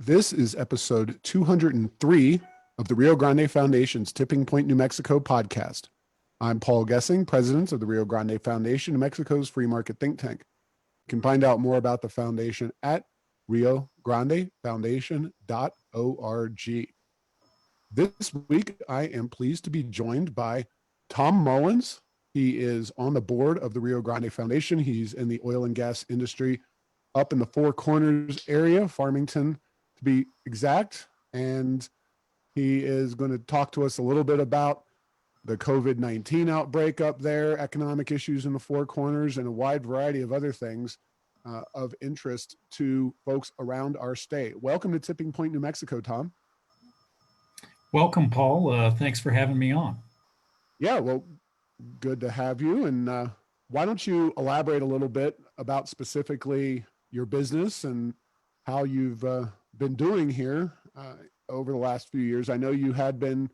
This is episode 203 of the Rio Grande Foundation's Tipping Point, New Mexico podcast. I'm Paul Gessing, president of the Rio Grande Foundation, New Mexico's free market think tank. You can find out more about the foundation at riograndefoundation.org. This week, I am pleased to be joined by Tom Mullins. He is on the board of the Rio Grande Foundation. He's in the oil and gas industry up in the Four Corners area, Farmington to be exact. And he is going to talk to us a little bit about the COVID-19 outbreak up there, economic issues in the Four Corners, and a wide variety of other things of interest to folks around our state. Welcome to Tipping Point, New Mexico, Tom. Welcome, Paul. Thanks for having me on. Yeah, well, good to have you. And why don't you elaborate a little bit about specifically your business and how you've been doing here over the last few years. I know you had been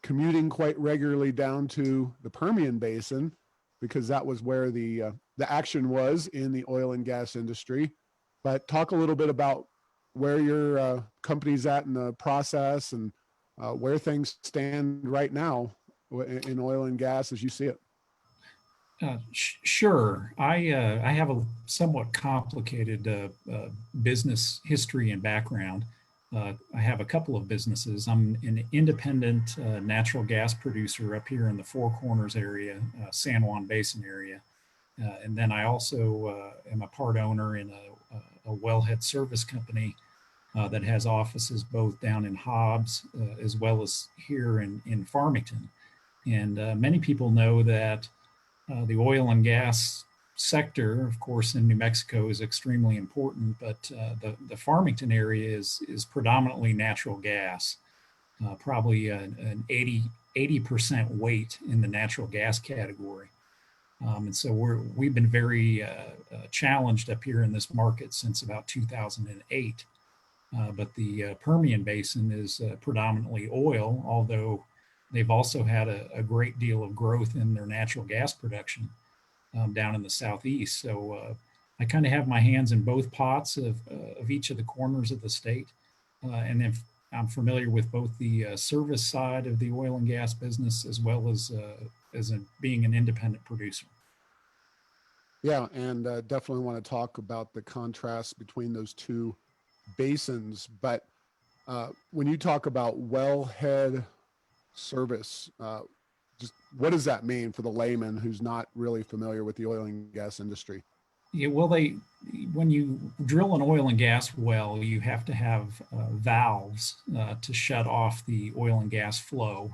commuting quite regularly down to the Permian Basin because that was where the action was in the oil and gas industry. But talk a little bit about where your company's at in the process and where things stand right now in oil and gas as you see it. Sure. I have a somewhat complicated business history and background. I have a couple of businesses. I'm an independent natural gas producer up here in the Four Corners area, San Juan Basin area. And then I also am a part owner in a wellhead service company that has offices both down in Hobbs as well as here in Farmington. And many people know that the oil and gas sector, of course, in New Mexico is extremely important, but the Farmington area is predominantly natural gas, probably an 80% weight in the natural gas category. And so we've been very challenged up here in this market since about 2008. But the Permian Basin is predominantly oil, although they've also had a great deal of growth in their natural gas production down in the southeast. So I kind of have my hands in both pots of each of the corners of the state. And if I'm familiar with both the service side of the oil and gas business as well as being an independent producer. Yeah, and definitely want to talk about the contrast between those two basins. But when you talk about wellhead service, just what does that mean for the layman who's not really familiar with the oil and gas industry? Yeah, well, when you drill an oil and gas well, you have to have valves to shut off the oil and gas flow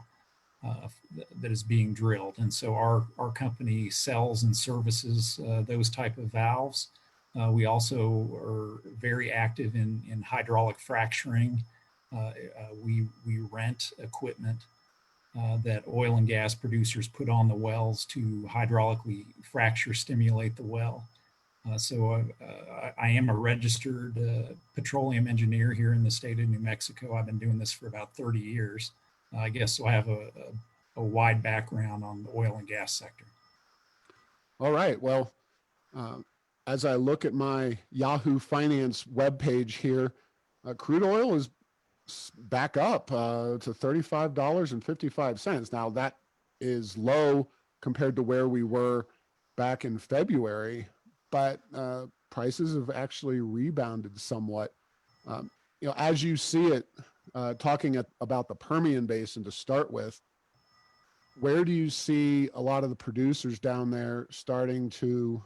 that is being drilled. And so our company sells and services those type of valves. We also are very active in hydraulic fracturing. We rent equipment that oil and gas producers put on the wells to hydraulically fracture, stimulate the well. So I am a registered petroleum engineer here in the state of New Mexico. I've been doing this for about 30 years. I guess so I have a wide background on the oil and gas sector. All right. Well, as I look at my Yahoo Finance webpage here, crude oil is back up to $35.55. Now that is low compared to where we were back in February, but prices have actually rebounded somewhat. As you see it, talking about the Permian Basin to start with, where do you see a lot of the producers down there starting to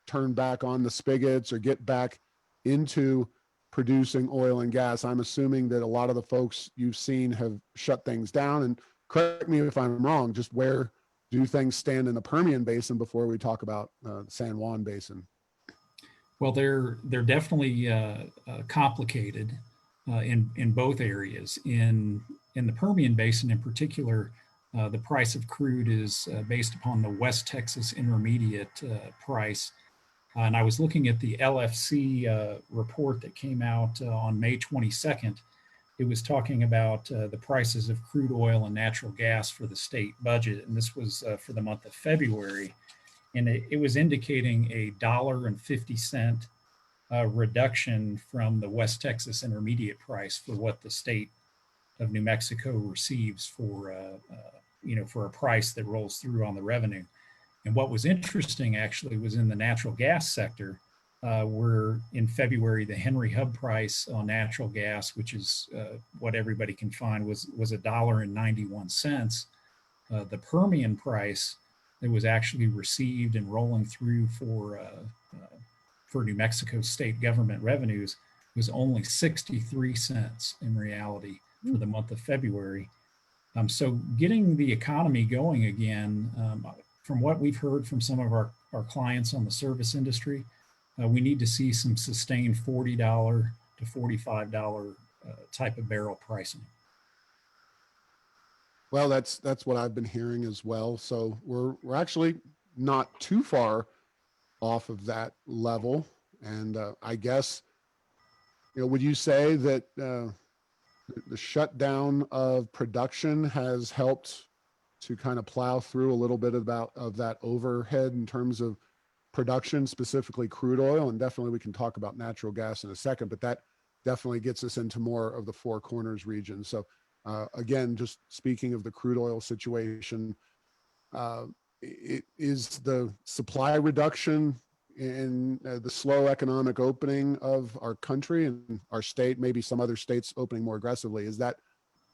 turn back on the spigots or get back into producing oil and gas? I'm assuming that a lot of the folks you've seen have shut things down. And correct me if I'm wrong, just where do things stand in the Permian Basin before we talk about the San Juan Basin? Well, they're definitely complicated in both areas. In the Permian Basin in particular, the price of crude is based upon the West Texas Intermediate price. And I was looking at the LFC report that came out on May 22nd. It was talking about the prices of crude oil and natural gas for the state budget. And this was for the month of February. And it was indicating $1.50 reduction from the West Texas Intermediate price for what the state of New Mexico receives for for a price that rolls through on the revenue. And what was interesting actually was in the natural gas sector, where in February the Henry Hub price on natural gas, which is what everybody can find, was $1.91. The Permian price that was actually received and rolling through for New Mexico state government revenues was only 63 cents in reality for the month of February. So getting the economy going again, from what we've heard from some of our clients on the service industry, we need to see some sustained $40 to $45 type of barrel pricing. Well, that's what I've been hearing as well. So we're actually not too far off of that level. And I guess, would you say that the shutdown of production has helped to kind of plow through a little bit of that overhead in terms of production, specifically crude oil? And definitely we can talk about natural gas in a second, but that definitely gets us into more of the Four Corners region. So again, just speaking of the crude oil situation, it is the supply reduction in the slow economic opening of our country and our state, maybe some other states opening more aggressively. Is that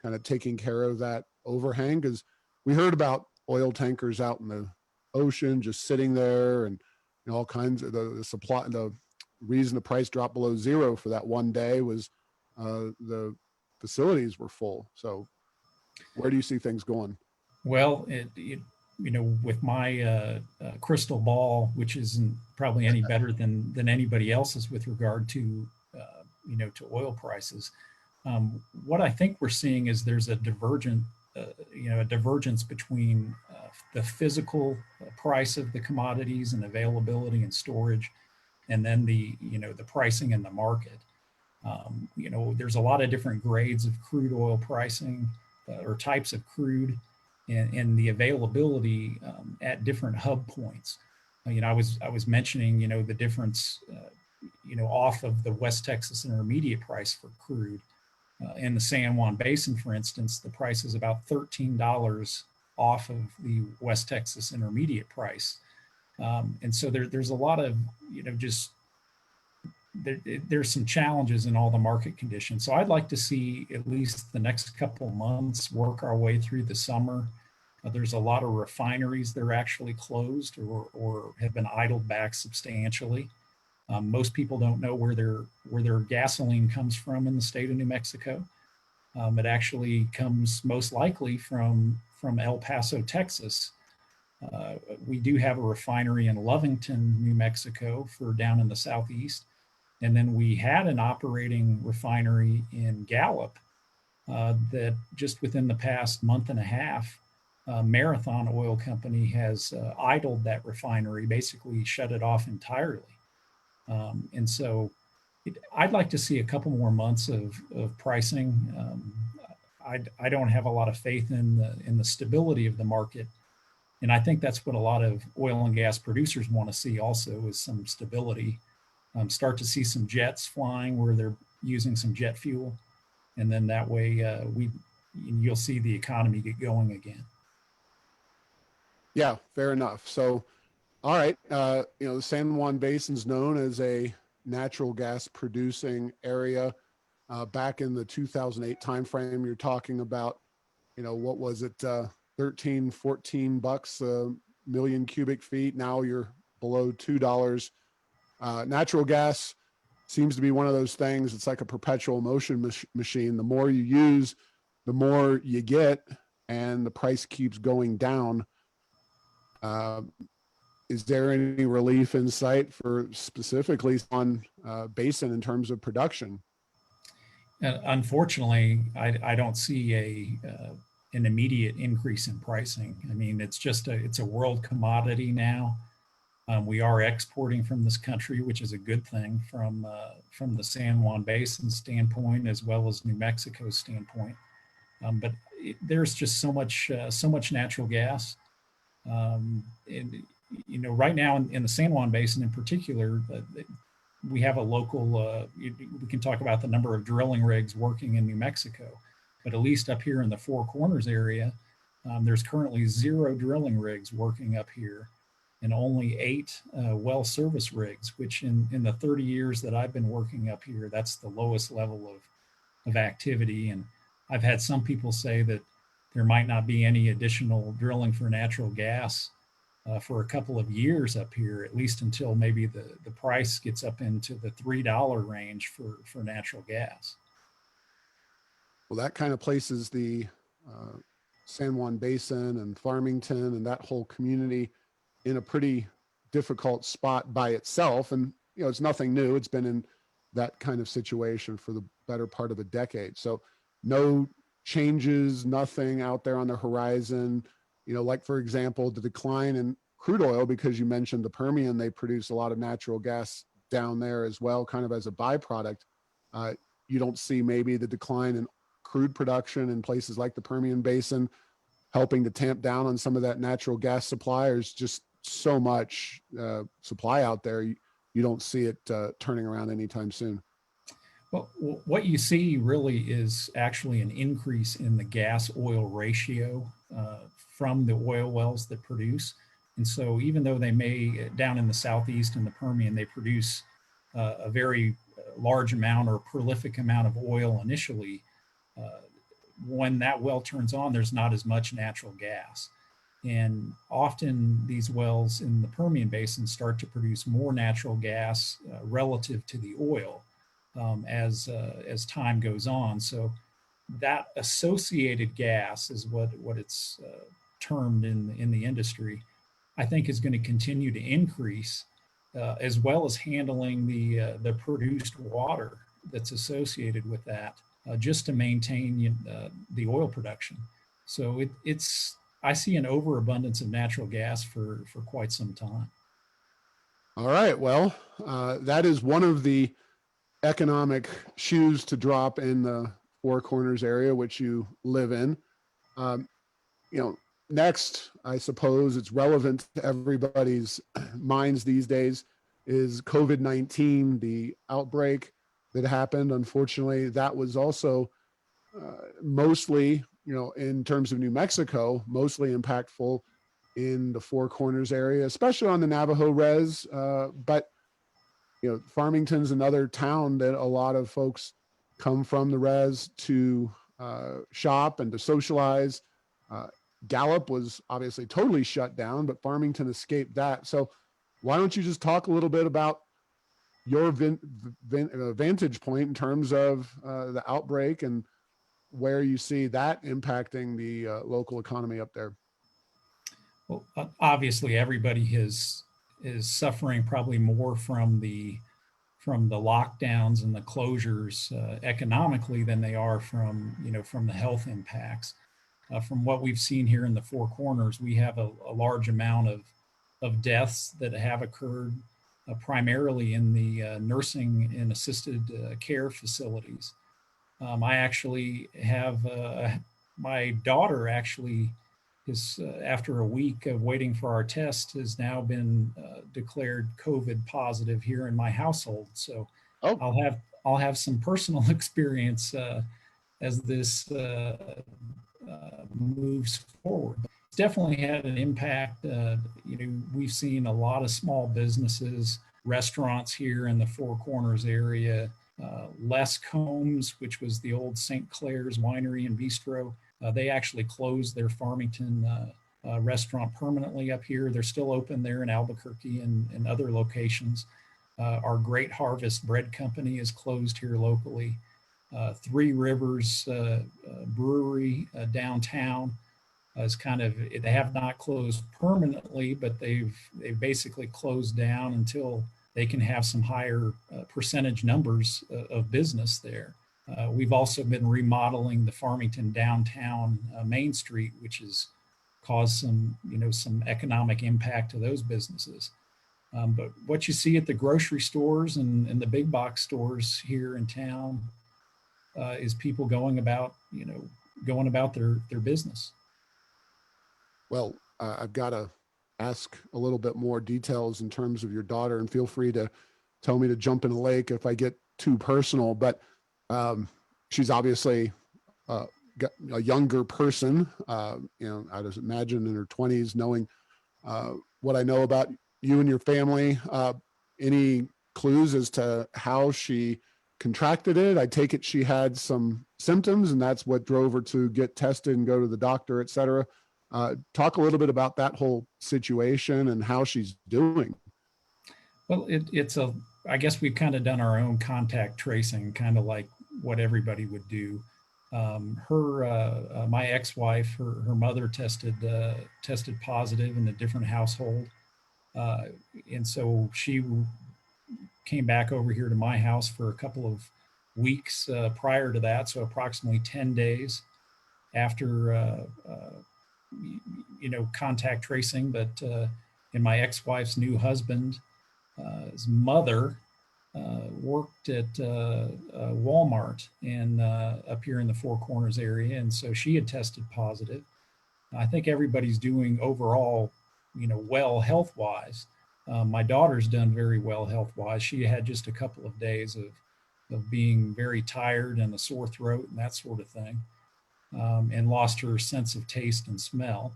kind of taking care of that overhang? Because we heard about oil tankers out in the ocean just sitting there, and all kinds of the supply. The reason the price dropped below zero for that one day was the facilities were full. So where do you see things going? Well, with my crystal ball, which isn't probably any better than anybody else's with regard to to oil prices, what I think we're seeing is there's a divergence between the physical price of the commodities and availability and storage, and then the pricing in the market. There's a lot of different grades of crude oil pricing or types of crude, and the availability at different hub points. I was mentioning the difference off of the West Texas Intermediate price for crude. In the San Juan Basin, for instance, the price is about $13 off of the West Texas Intermediate price. And so there's a lot of, there's some challenges in all the market conditions. So I'd like to see at least the next couple of months work our way through the summer. There's a lot of refineries that are actually closed or have been idled back substantially. Most people don't know where their gasoline comes from in the state of New Mexico. It actually comes most likely from El Paso, Texas. We do have a refinery in Lovington, New Mexico, for down in the southeast. And then we had an operating refinery in Gallup that just within the past month and a half, Marathon Oil Company has idled that refinery, basically shut it off entirely. And so I'd like to see a couple more months of pricing. I don't have a lot of faith in the stability of the market. And I think that's what a lot of oil and gas producers want to see also, is some stability. Start to see some jets flying where they're using some jet fuel. And then that way you'll see the economy get going again. Yeah, fair enough. So, all right, the San Juan Basin is known as a natural gas producing area. Back in the 2008 timeframe, you're talking about, what was it, 13, 14 bucks a million cubic feet. Now you're below $2. Natural gas seems to be one of those things. It's like a perpetual motion machine. The more you use, the more you get, and the price keeps going down. Is there any relief in sight for specifically on basin in terms of production? Unfortunately, I don't see an immediate increase in pricing. I mean, it's a world commodity now. We are exporting from this country, which is a good thing from the San Juan Basin standpoint as well as New Mexico's standpoint. But there's just so much natural gas. Right now in the San Juan Basin in particular, we have a local, we can talk about the number of drilling rigs working in New Mexico, but at least up here in the Four Corners area, there's currently 0 drilling rigs working up here and only 8 well service rigs, which in the 30 years that I've been working up here, that's the lowest level of activity. And I've had some people say that there might not be any additional drilling for natural gas for a couple of years up here, at least until maybe the price gets up into the $3 range for natural gas. Well, that kind of places the San Juan Basin and Farmington and that whole community in a pretty difficult spot by itself. And, it's nothing new. It's been in that kind of situation for the better part of a decade. So no changes, nothing out there on the horizon. Like, for example, the decline in crude oil, because you mentioned the Permian, they produce a lot of natural gas down there as well, kind of as a byproduct. You don't see maybe the decline in crude production in places like the Permian Basin helping to tamp down on some of that natural gas supply. There's just so much supply out there. You don't see it turning around anytime soon. Well, what you see really is actually an increase in the gas oil ratio from the oil wells that produce. And so even though they may, down in the Southeast and the Permian, they produce a very large amount or prolific amount of oil initially, when that well turns on, there's not as much natural gas. And often these wells in the Permian Basin start to produce more natural gas relative to the oil as time goes on. So that associated gas is what it's termed in the industry, I think is going to continue to increase, as well as handling the produced water that's associated with that, just to maintain the oil production. So it's I see an overabundance of natural gas for quite some time. All right. Well, that is one of the economic shoes to drop in the Four Corners area, which you live in. Um, next, I suppose it's relevant to everybody's minds these days is COVID-19, the outbreak that happened. Unfortunately, that was also mostly, in terms of New Mexico, mostly impactful in the Four Corners area, especially on the Navajo res. But Farmington's another town that a lot of folks come from the res to shop and to socialize. Gallup was obviously totally shut down, but Farmington escaped that. So why don't you just talk a little bit about your vantage point in terms of the outbreak and where you see that impacting the local economy up there? Well, obviously, everybody is suffering probably more from the lockdowns and the closures economically than they are from the health impacts. From what we've seen here in the Four Corners, we have a large amount of deaths that have occurred primarily in the nursing and assisted care facilities. I actually have my daughter actually is after a week of waiting for our test has now been declared COVID positive here in my household. So Oh, I'll have some personal experience as this moves forward. It's definitely had an impact. We've seen a lot of small businesses, restaurants here in the Four Corners area. Les Combs, which was the old St. Clair's Winery and Bistro, they actually closed their Farmington restaurant permanently up here. They're still open there in Albuquerque and other locations. Our Great Harvest Bread Company is closed here locally. Three Rivers Brewery downtown is they have not closed permanently, but they've basically closed down until they can have some higher percentage numbers of business there. We've also been remodeling the Farmington downtown Main Street, which has caused some economic impact to those businesses. But what you see at the grocery stores and the big box stores here in town is people going about their business. Well, I've got to ask a little bit more details in terms of your daughter, and feel free to tell me to jump in a lake if I get too personal. But um, she's obviously a younger person. I just imagine in her 20s, knowing what I know about you and your family. Any clues as to how she contracted it? I take it she had some symptoms, and that's what drove her to get tested and go to the doctor, et cetera. Talk a little bit about that whole situation and how she's doing. Well, I guess we've kind of done our own contact tracing, kind of like what everybody would do. My ex-wife, her mother tested positive in a different household. Uh, and so she came back over here to my house for a couple of weeks prior to that. So approximately 10 days after, contact tracing. But and my ex-wife's new husband, his mother worked at Walmart and up here in the Four Corners area, and so she had tested positive. I think everybody's doing overall, well health-wise. My daughter's done very well health-wise. She had just a couple of days of being very tired and a sore throat and that sort of thing, and lost her sense of taste and smell.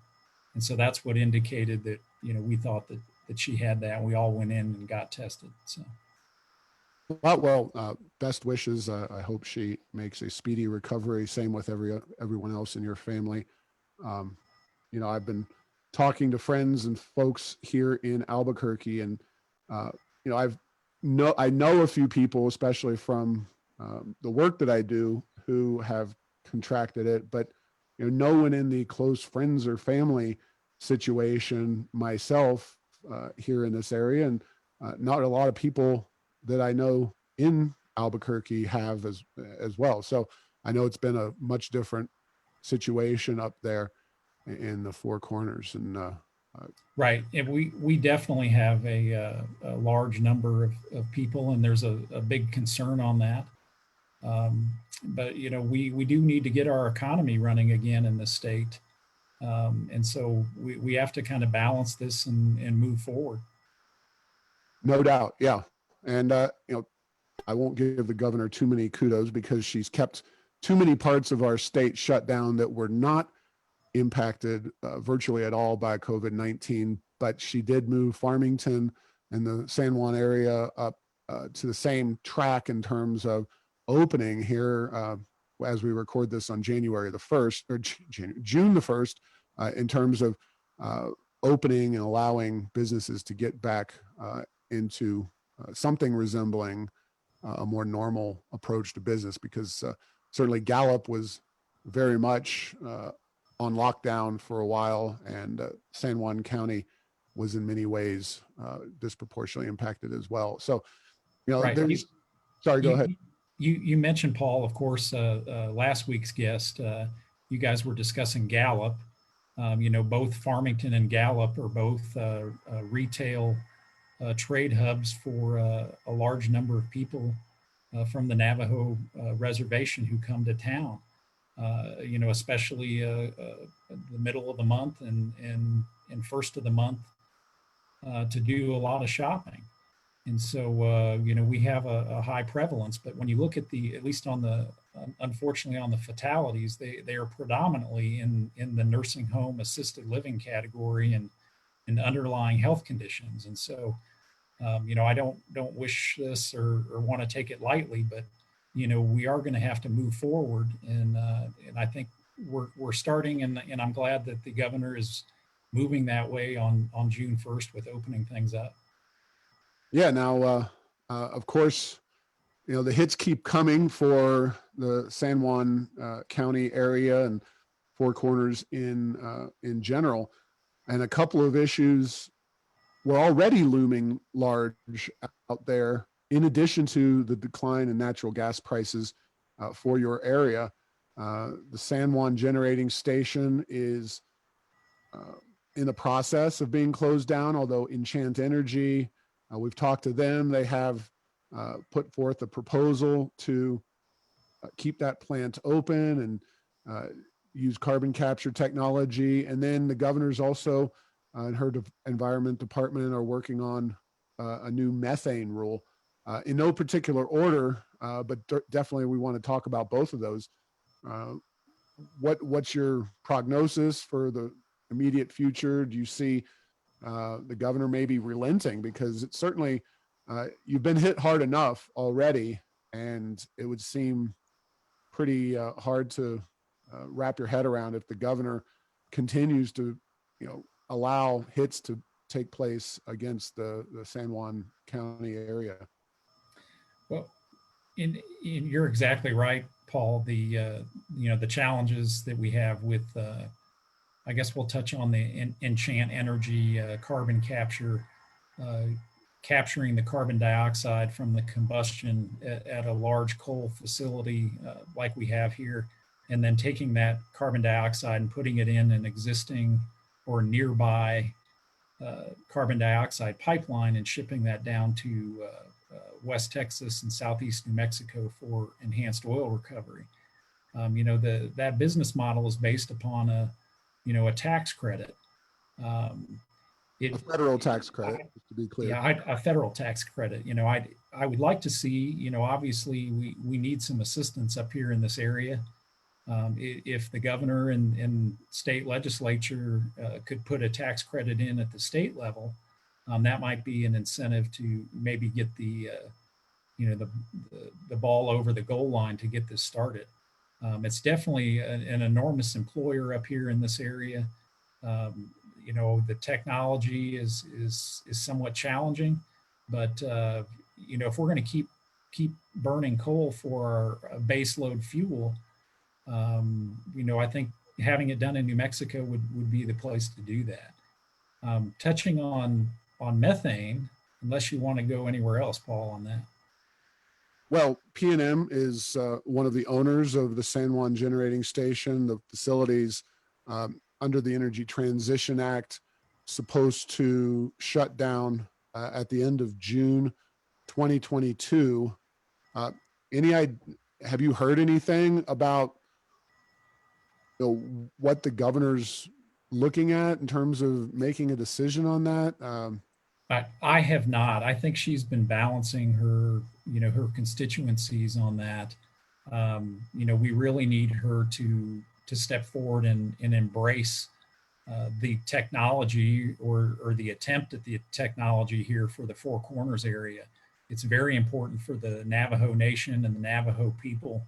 And so that's what indicated that we thought that she had that. We all went in and got tested. So. Well, best wishes. I hope she makes a speedy recovery. Same with everyone else in your family. Um, I've been talking to friends and folks here in Albuquerque, and uh, I know a few people, especially from the work that I do, who have contracted it, but no one in the close friends or family situation myself here in this area, and not a lot of people that I know in Albuquerque have as well. So I know it's been a much different situation up there in the Four Corners, and Right, and we definitely have a large number of people, and there's a big concern on that. But we do need to get our economy running again in the state, and so we have to kind of balance this and move forward. no doubt, yeah. And I won't give the governor too many kudos because she's kept too many parts of our state shut down that were not impacted virtually at all by COVID-19. But she did move Farmington and the San Juan area up to the same track in terms of opening here as we record this on January the 1st or June the 1st, in terms of uh, opening and allowing businesses to get back into something resembling a more normal approach to business, because certainly Gallup was very much on lockdown for a while, and San Juan County was in many ways disproportionately impacted as well. So, Right. there's, sorry, go You ahead. you mentioned, Paul, of course, last week's guest. You guys were discussing Gallup. Both Farmington and Gallup are both retail trade hubs for a large number of people from the Navajo reservation who come to town. Especially the middle of the month and first of the month to do a lot of shopping. And so, we have a high prevalence, but when you look at at least on unfortunately on the fatalities, they are predominantly in the nursing home assisted living category and underlying health conditions. And so, I don't wish this or want to take it lightly, but, we are going to have to move forward. And I think we're starting, and I'm glad that the governor is moving that way on June 1st with opening things up. Yeah. Now, of course, the hits keep coming for the San Juan County area and Four Corners in general, and a couple of issues were already looming large out there. In addition to the decline in natural gas prices for your area, the San Juan generating station is uh, in the process of being closed down. Although Enchant Energy, we've talked to them, they have put forth a proposal to keep that plant open and uh, use carbon capture technology. And then the governor's also and her environment department are working on a new methane rule. In no particular order, but definitely we want to talk about both of those. Uh, what's your prognosis for the immediate future? Do you see the governor maybe relenting? Because it's certainly you've been hit hard enough already, and it would seem pretty hard to wrap your head around if the governor continues to, allow hits to take place against the San Juan County area. Well, you're exactly right, Paul. The challenges that we have with I guess we'll touch on the Enchant Energy carbon capture, uh, capturing the carbon dioxide from the combustion at a large coal facility like we have here, and then taking that carbon dioxide and putting it in an existing or nearby carbon dioxide pipeline and shipping that down to West Texas and Southeast New Mexico for enhanced oil recovery. That business model is based upon a tax credit. Um, A it, federal tax credit, just to be clear. yeah, a federal tax credit. I would like to see. Obviously, we need some assistance up here in this area. If the governor and state legislature could put a tax credit in at the state level, that might be an incentive to maybe get the ball over the goal line to get this started. It's definitely an enormous employer up here in this area. The technology is somewhat challenging, but if we're going to keep burning coal for our base load fuel, I think having it done in New Mexico would be the place to do that. Touching on methane, unless you want to go anywhere else, Paul, on that. Well, PNM is one of the owners of the San Juan Generating Station. The facilities under the Energy Transition Act supposed to shut down at the end of June 2022. Have you heard anything about what the governor's looking at in terms of making a decision on that? I have not. I think she's been balancing her constituencies on that. We really need her to step forward and embrace the technology or the attempt at the technology here for the Four Corners area. It's very important for the Navajo Nation and the Navajo people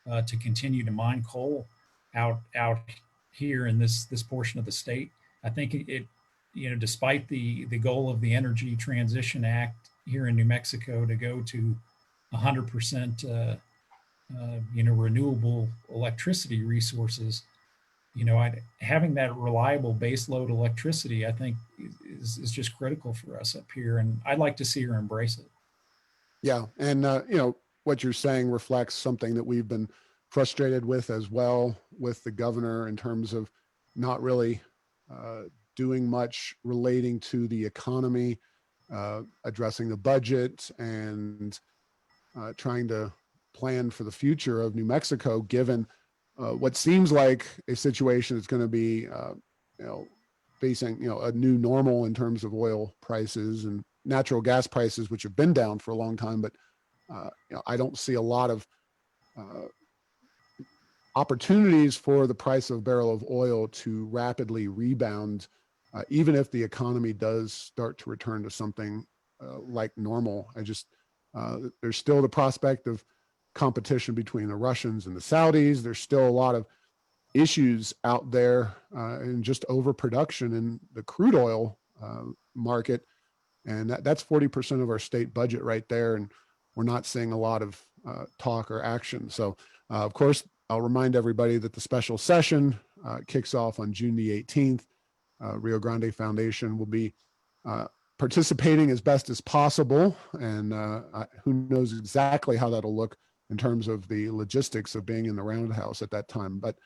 to continue to mine coal out here in this portion of the state. I think it despite the goal of the Energy Transition Act here in New Mexico to go to 100% renewable electricity resources, having that reliable baseload electricity, I think is just critical for us up here, and I'd like to see her embrace it. Yeah, and what you're saying reflects something that we've been frustrated with as well with the governor in terms of not really doing much relating to the economy, addressing the budget, and trying to plan for the future of New Mexico, given what seems like a situation that's going to be, facing, a new normal in terms of oil prices and natural gas prices, which have been down for a long time. But, I don't see a lot of opportunities for the price of a barrel of oil to rapidly rebound, even if the economy does start to return to something like normal. There's still the prospect of competition between the Russians and the Saudis. There's still a lot of issues out there in just overproduction in the crude oil market. And that's 40% of our state budget right there. And we're not seeing a lot of talk or action. So, of course, I'll remind everybody that the special session kicks off on June the 18th. Rio Grande Foundation will be participating as best as possible. And who knows exactly how that'll look in terms of the logistics of being in the roundhouse at that time. But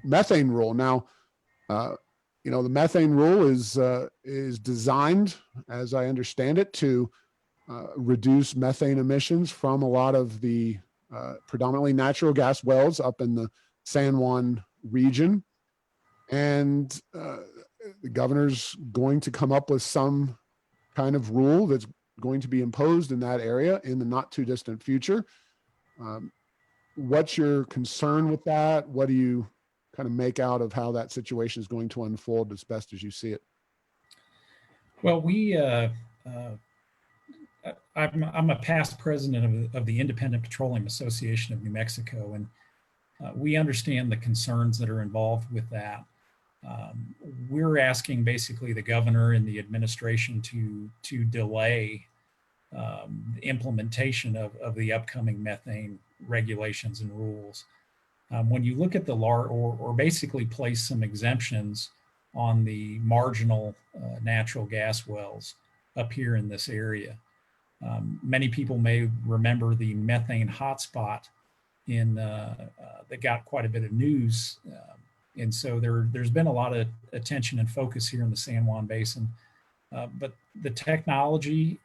methane rule now, the methane rule is designed, as I understand it, to reduce methane emissions from a lot of the predominantly natural gas wells up in the San Juan region. And the governor's going to come up with some kind of rule that's going to be imposed in that area in the not too distant future. What's your concern with that? What do you kind of make out of how that situation is going to unfold as best as you see it? Well, I'm a past president of the Independent Petroleum Association of New Mexico, and we understand the concerns that are involved with that. We're asking basically the governor and the administration to delay the implementation of the upcoming methane regulations and rules. When you look at the or basically place some exemptions on the marginal natural gas wells up here in this area. Many people may remember the methane hotspot that got quite a bit of news. And so there's been a lot of attention and focus here in the San Juan Basin. But the technology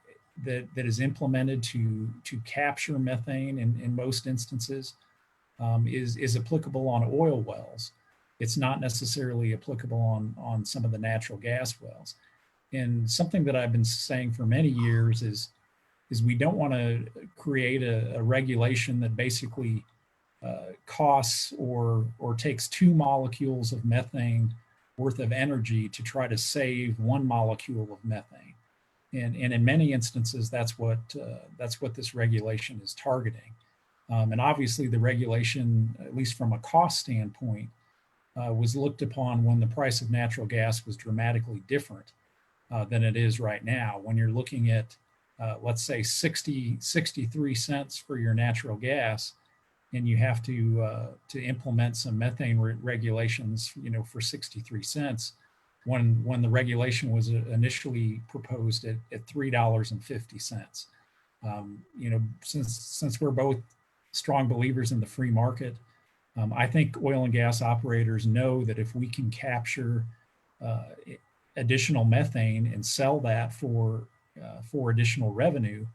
that is implemented to capture methane in most instances is applicable on oil wells. It's not necessarily applicable on some of the natural gas wells. And something that I've been saying for many years is we don't want to create a regulation that basically costs or takes 2 molecules of methane worth of energy to try to save 1 molecule of methane. And in many instances, that's what this regulation is targeting. And obviously, the regulation, at least from a cost standpoint, was looked upon when the price of natural gas was dramatically different than it is right now. When you're looking at, let's say, 63 cents for your natural gas, and you have to implement some methane regulations, for 63 cents, when the regulation was initially proposed at $3.50. Since we're both strong believers in the free market, I think oil and gas operators know that if we can capture additional methane and sell that for additional revenue,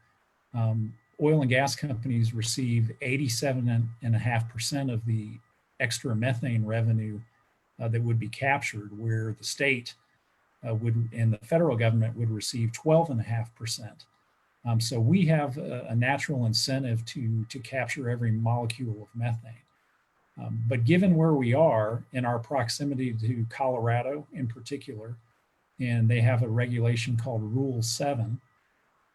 oil and gas companies receive 87.5% of the extra methane revenue that would be captured, where the state and the federal government would receive 12.5%. So we have a natural incentive to capture every molecule of methane. But given where we are in our proximity to Colorado in particular, and they have a regulation called Rule 7,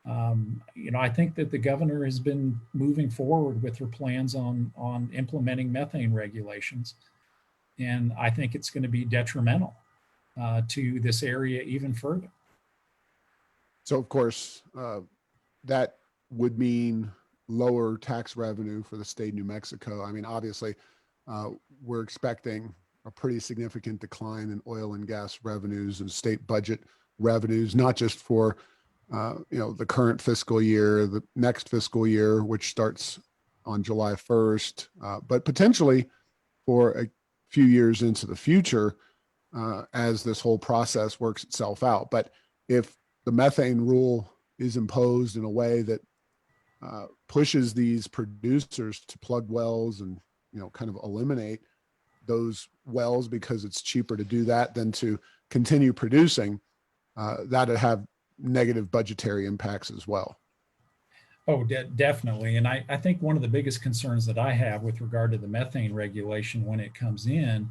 I think that the governor has been moving forward with her plans on implementing methane regulations. And I think it's going to be detrimental to this area even further. So, of course, that would mean lower tax revenue for the state of New Mexico. I mean, obviously, we're expecting a pretty significant decline in oil and gas revenues and state budget revenues, not just for the current fiscal year, the next fiscal year, which starts on July 1st, but potentially for a few years into the future as this whole process works itself out. But if the methane rule is imposed in a way that pushes these producers to plug wells and kind of eliminate those wells because it's cheaper to do that than to continue producing, that'd have negative budgetary impacts as well. Oh, definitely. And I think one of the biggest concerns that I have with regard to the methane regulation when it comes in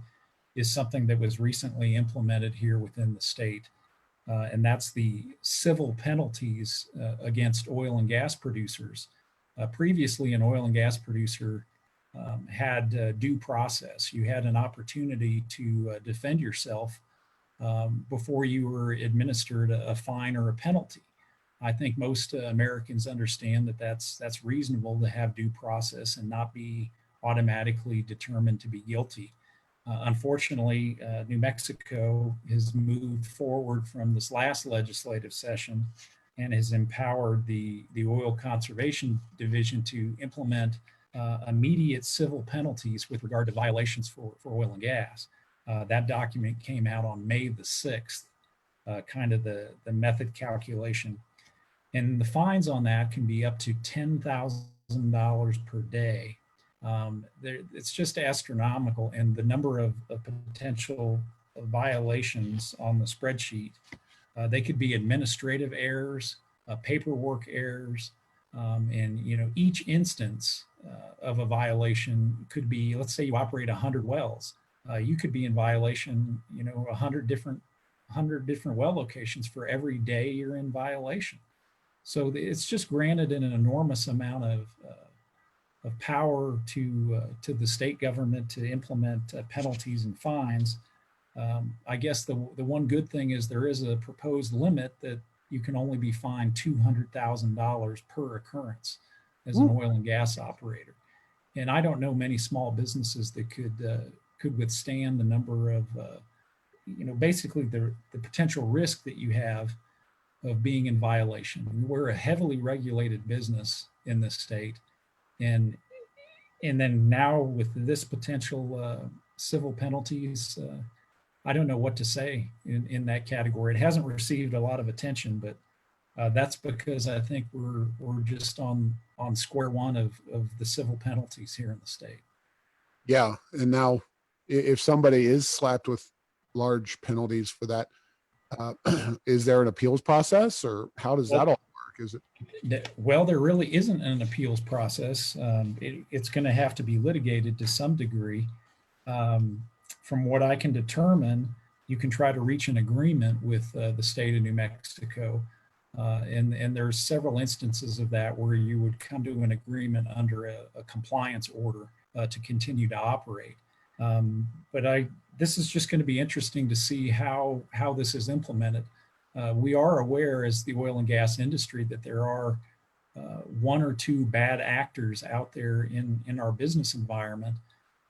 is something that was recently implemented here within the state. And that's the civil penalties against oil and gas producers. Previously, an oil and gas producer had due process. You had an opportunity to defend yourself before you were administered a fine or a penalty. I think most Americans understand that that's reasonable to have due process and not be automatically determined to be guilty. Unfortunately, New Mexico has moved forward from this last legislative session and has empowered the Oil Conservation Division to implement immediate civil penalties with regard to violations for oil and gas. That document came out on May the 6th, kind of the method calculation. And the fines on that can be up to $10,000 per day. It's just astronomical. And the number of potential violations on the spreadsheet, they could be administrative errors. paperwork errors, and each instance of a violation could be, let's say you operate 100 wells, you could be in violation, 100 different well locations for every day you're in violation. So it's just granted an enormous amount of power to the state government to implement penalties and fines. I guess the one good thing is there is a proposed limit that you can only be fined $200,000 per occurrence as an Ooh. oil and gas operator. And I don't know many small businesses that could withstand the number of basically the potential risk that you have of being in violation. We're a heavily regulated business in this state, and then now with this potential civil penalties, I don't know what to say in that category. It hasn't received a lot of attention, but that's because I think we're just on square one of the civil penalties here in the state. Yeah. And now, if somebody is slapped with large penalties for that, is there an appeals process, or how does that all Well, work? Is it? well, there really isn't an appeals process. It's going to have to be litigated to some degree. From what I can determine, you can try to reach an agreement with the state of New Mexico. And there's several instances of that where you would come to an agreement under a compliance order to continue to operate. But this is just going to be interesting to see how this is implemented. We are aware as the oil and gas industry that there are one or two bad actors out there in our business environment,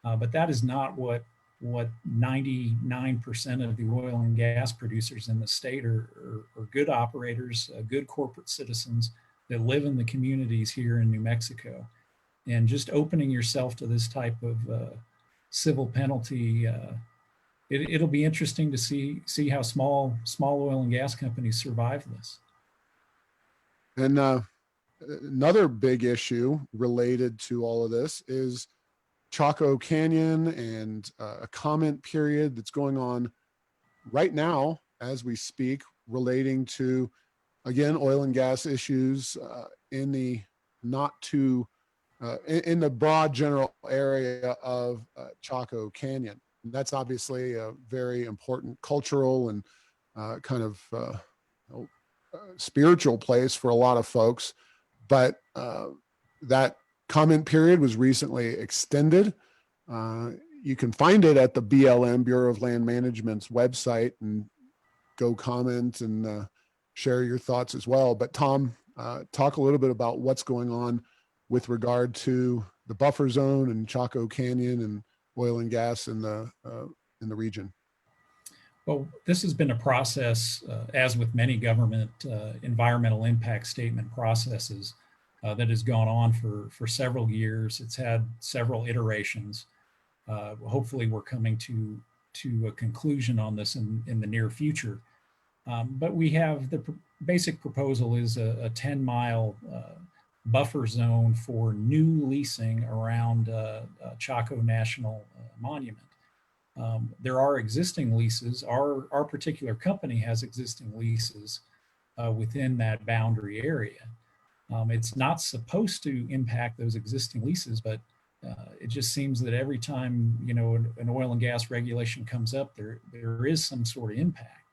but that is not what 99% of the oil and gas producers in the state are good operators, good corporate citizens that live in the communities here in New Mexico. And just opening yourself to this type of civil penalty, it'll be interesting to see how small oil and gas companies survive this. And another big issue related to all of this is Choco Canyon and a comment period that's going on right now as we speak, relating to, again, oil and gas issues in the not too in the broad general area of Choco Canyon. And that's obviously a very important cultural and kind of spiritual place for a lot of folks. But that comment period was recently extended. You can find it at the BLM, Bureau of Land Management's website, and go comment and share your thoughts as well. But Tom, talk a little bit about what's going on with regard to the buffer zone and Choco Canyon and oil and gas in the region. Well, this has been a process, as with many government environmental impact statement processes, that has gone on for several years. It's had several iterations. Hopefully, we're coming to a conclusion on this in the near future. But we have the basic proposal is a 10-mile buffer zone for new leasing around Choco National Monument. There are existing leases. Our particular company has existing leases within that boundary area. It's not supposed to impact those existing leases, but it just seems that every time an oil and gas regulation comes up, there is some sort of impact.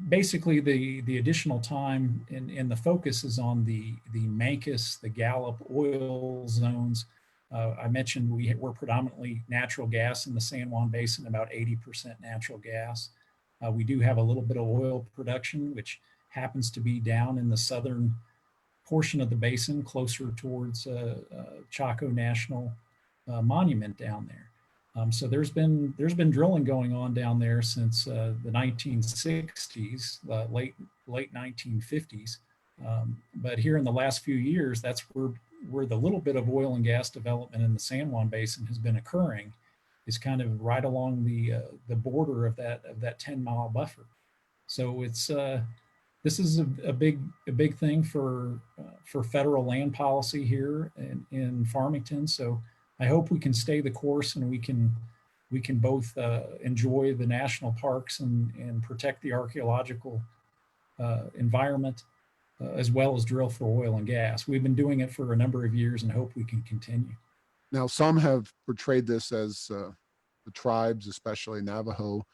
Basically, the additional time and the focus is on the Mancos, the Gallup oil zones. I mentioned we're predominantly natural gas in the San Juan Basin, about 80% natural gas. We do have a little bit of oil production, which happens to be down in the southern portion of the basin, closer towards Choco National Monument down there. So there's been drilling going on down there since the 1960s, late 1950s. But here in the last few years, that's where the little bit of oil and gas development in the San Juan Basin has been occurring, is kind of right along the border of that 10-mile buffer. So it's this is a big thing for federal land policy here in Farmington. So I hope we can stay the course and we can both enjoy the national parks and protect the archaeological environment, as well as drill for oil and gas. We've been doing it for a number of years and hope we can continue. Now, some have portrayed this as the tribes, especially Navajo,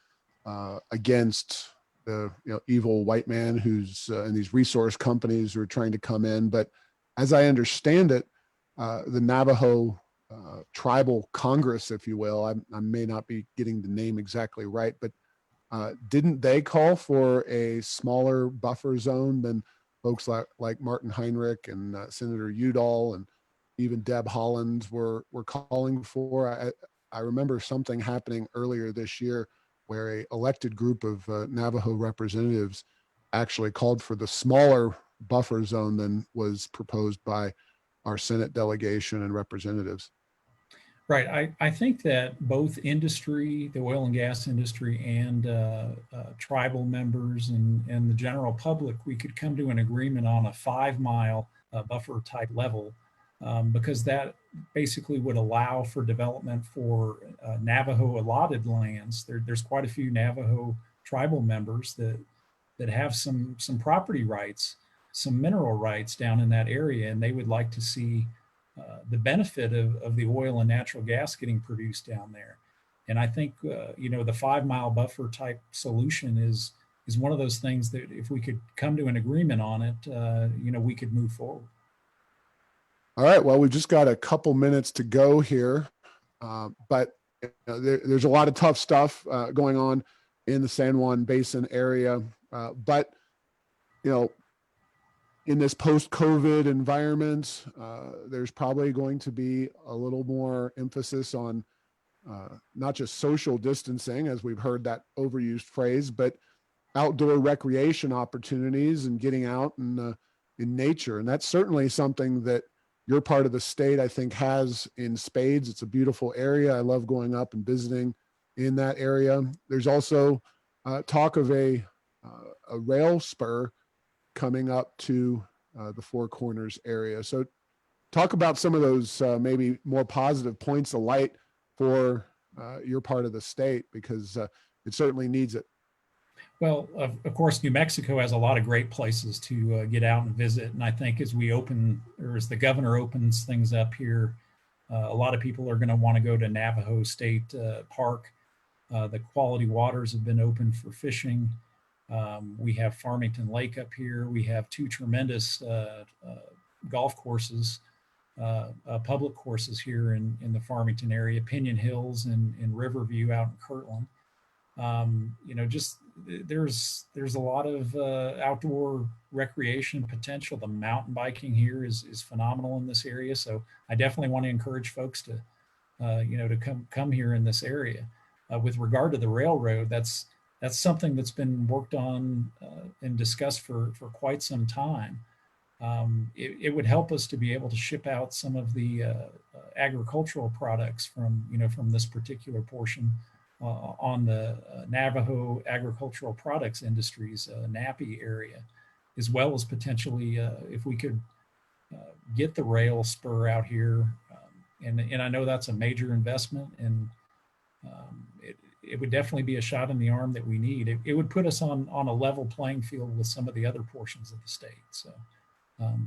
against the evil white man who's in these resource companies who are trying to come in. But as I understand it, the Navajo Tribal Congress, if you will, I may not be getting the name exactly right, but didn't they call for a smaller buffer zone than folks like Martin Heinrich and Senator Udall and even Deb Holland were calling for? I remember something happening earlier this year where a elected group of Navajo representatives actually called for the smaller buffer zone than was proposed by our Senate delegation and representatives. Right. I think that both industry, the oil and gas industry, and tribal members and the general public, we could come to an agreement on a 5 mile buffer type level, because that basically would allow for development for Navajo allotted lands. There's quite a few Navajo tribal members that have some property rights, some mineral rights down in that area, and they would like to see the benefit of the oil and natural gas getting produced down there. And I think the 5 mile buffer type solution is one of those things that if we could come to an agreement on it, we could move forward. All right. Well, we've just got a couple minutes to go here, but there's a lot of tough stuff going on in the San Juan Basin area. But in this post-COVID environment, there's probably going to be a little more emphasis on not just social distancing, as we've heard that overused phrase, but outdoor recreation opportunities and getting out in nature. And that's certainly something that your part of the state, I think, has in spades. It's a beautiful area. I love going up and visiting in that area. There's also talk of a rail spur coming up to the Four Corners area. So talk about some of those maybe more positive points of light for your part of the state, because it certainly needs it. Well, of course, New Mexico has a lot of great places to get out and visit. And I think as we open, or as the governor opens things up here, a lot of people are going to want to go to Navajo State Park. The quality waters have been opened for fishing. We have Farmington Lake up here. We have two tremendous golf courses, public courses here in the Farmington area, Pinion Hills and Riverview out in Kirtland. There's a lot of outdoor recreation potential. The mountain biking here is phenomenal in this area. So I definitely want to encourage folks to, to come here in this area. With regard to the railroad, that's something that's been worked on and discussed for quite some time. It would help us to be able to ship out some of the agricultural products from this particular portion on the Navajo Agricultural Products Industries NAPI area, as well as potentially if we could get the rail spur out here. And I know that's a major investment, and it would definitely be a shot in the arm that we need. It would put us on a level playing field with some of the other portions of the state. So,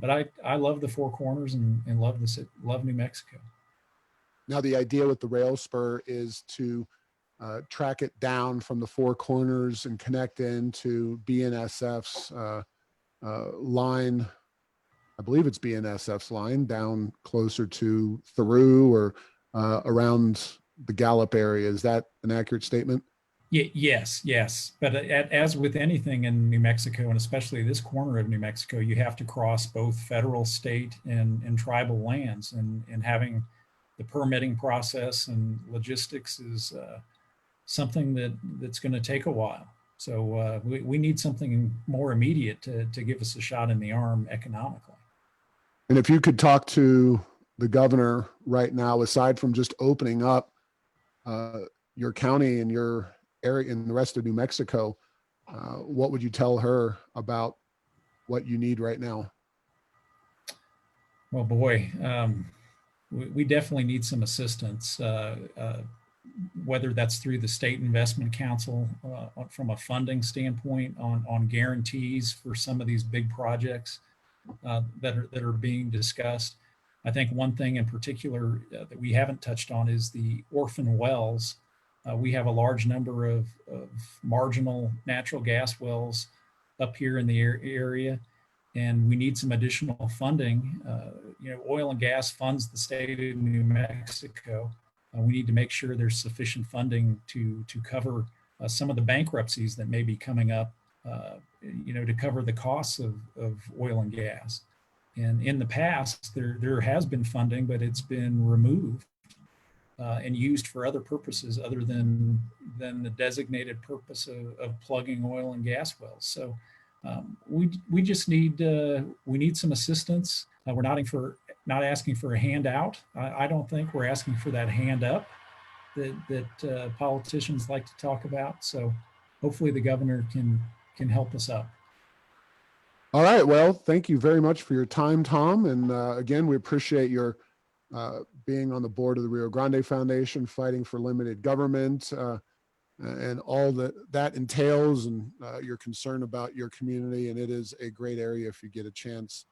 but I love the Four Corners and love New Mexico. Now, the idea with the rail spur is to track it down from the Four Corners and connect into BNSF's line. I believe it's BNSF's line down closer to Theroux or around the Gallup area. Is that an accurate statement? Yes. But as with anything in New Mexico, and especially this corner of New Mexico, you have to cross both federal, state, and tribal lands. And having the permitting process and logistics is something that's going to take a while. So we need something more immediate to give us a shot in the arm economically. And if you could talk to the governor right now, aside from just opening up your county and your area and the rest of New Mexico, what would you tell her about what you need right now? Well, boy, we definitely need some assistance. whether that's through the State Investment Council from a funding standpoint on guarantees for some of these big projects that are being discussed. I think one thing in particular that we haven't touched on is the orphan wells. We have a large number of marginal natural gas wells up here in the area, and we need some additional funding. Oil and gas funds the state of New Mexico. We need to make sure there's sufficient funding to cover some of the bankruptcies that may be coming up, to cover the costs of oil and gas. And in the past, there has been funding, but it's been removed and used for other purposes other than the designated purpose of plugging oil and gas wells. So we just need some assistance. We're not asking for a handout. I don't think we're asking for that hand up that politicians like to talk about. So hopefully the governor can help us out. All right. Well, thank you very much for your time, Tom. And again, we appreciate your being on the board of the Rio Grande Foundation, fighting for limited government, and all that entails, and your concern about your community. And it is a great area if you get a chance,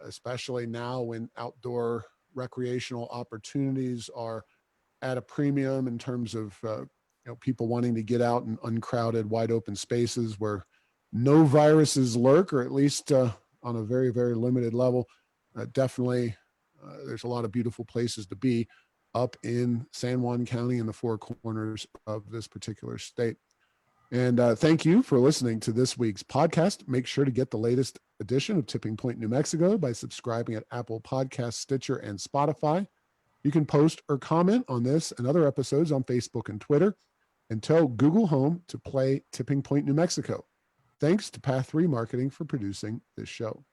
especially now when outdoor recreational opportunities are at a premium in terms of people wanting to get out in uncrowded, wide open spaces where no viruses lurk, or at least on a very, very limited level. Definitely, there's a lot of beautiful places to be up in San Juan County in the four corners of this particular state. And thank you for listening to this week's podcast. Make sure to get the latest edition of Tipping Point New Mexico by subscribing at Apple Podcasts, Stitcher, and Spotify. You can post or comment on this and other episodes on Facebook and Twitter, and tell Google Home to play Tipping Point New Mexico. Thanks to Path 3 Marketing for producing this show.